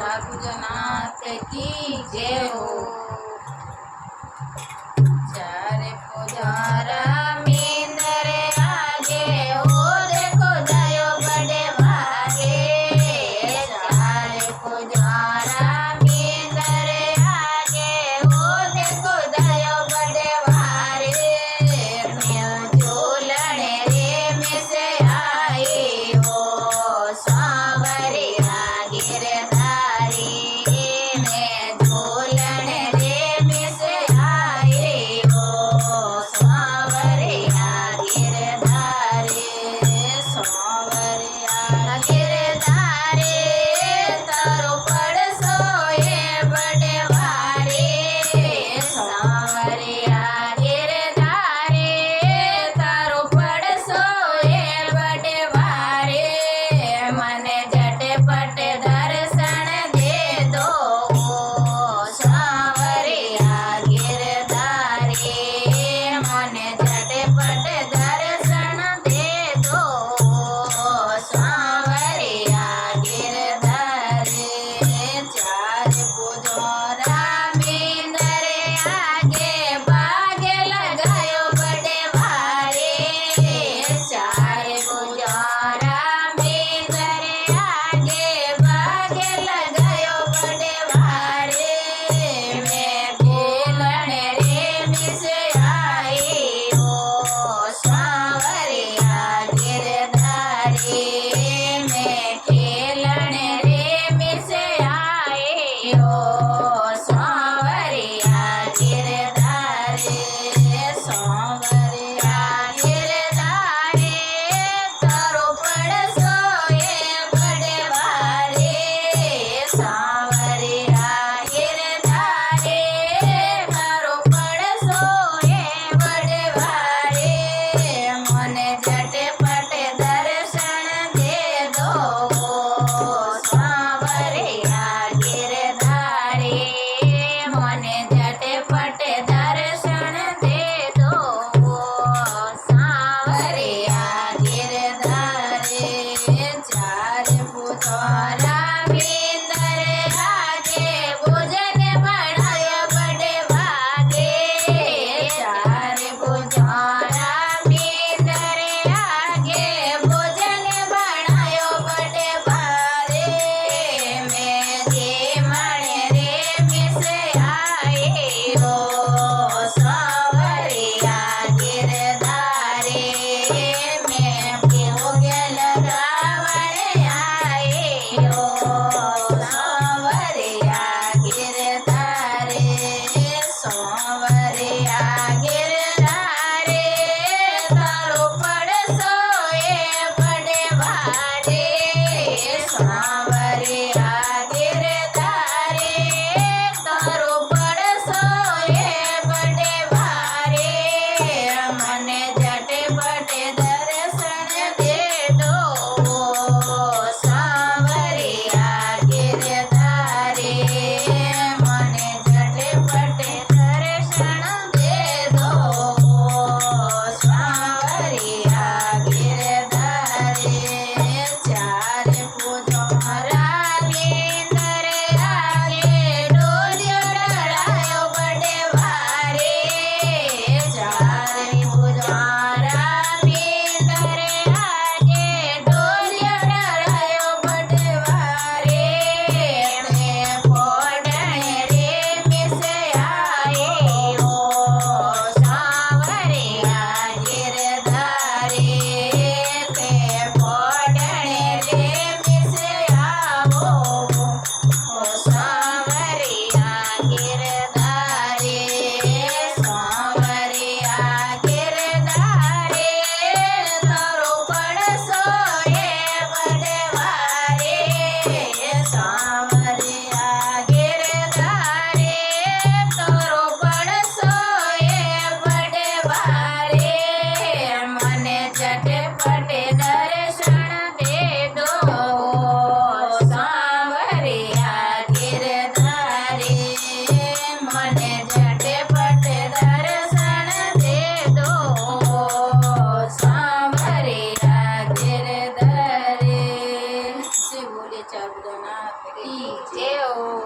रघुनाथ की जय हो। चारे पुजारा मींदर आगे हो देखो जायो बड़े भागे। चारे पुजारा मींदर आगे हो देखो जायो बड़े भारे। झूलने रे में से आई हो सांवरिया गिरधारी। मैं झूलने रे में से आई हो सांवरिया गिरधारी। सांवरिया गिरधारी तारो पड़ सोए बड़े भारे। सांवरिया गिरधारी तारो पड़ सोए बड़े भारे। मने झटपट दर्शन दे दो सांवरिया गिरधारी। मने झटपट दर्शन दे दो सांवरिया गिरधारी। चार पुजारा मींदर आगे बागे लगायो बड़े भारे। चार पुजारा मींदर आगे बागे लगायो बड़े भारे। मैं खेलने रे में से आई हो सांवरिया गिरधारी। मैं खेलने रे में से आई हो सांवरिया गिरधारी। सांवरिया गिरधारी तारो पड़ सोए बड़े भारे। सांवरिया गिरधारी तारो पड़ सोए बड़े भारे। मने झटपट दर्शन दे दो सांवरिया गिरधारी। मने झटपट दर्शन दे दो सांवरिया गिरधारी। चार पुजारा मींदर आगे भोजन बढ़ायो बड़े भागे। चार पुजारा मींदर आगे भोजन बढ़ायो बड़े भारे। मैं जे मणे रे में से आई हो सांवरिया गिरधारी। मैं भोग लगावण आई हो सांवरिया गिरधारी। सांवरिया गिरधारी तारो पड़ सोए बड़े भारे। सांवरिया गिरधारी तारो पड़ सोए बड़े भारे। मने झटपट दर्शन दे दो सांवरिया गिरधारी। मने झटपट दर्शन दे दो सांवरिया गिरधारी। चार पुजारा मींदर आगे डोलियो डरायो बड़े भारे। चार पुजारा मींदर आगे डोलियो डरायो बड़े भारे। मैं पोड़ने रे में से आई हो सांवरिया गिरधारी। ते पोड़ने रे में से आओ सांवरिया गिरधारी। सांवरिया गिरधारी तारो पड़ सोए बड़े भारे। सांवरिया गिरधारी तारो पड़ सोए बड़े भारे। मने झटपट दर्शन दे दो सांवरिया गिरधारी। मने झटपट दर्शन दे दो सांवरिया गिरधारी। बोले चाबुनाथ की જેવો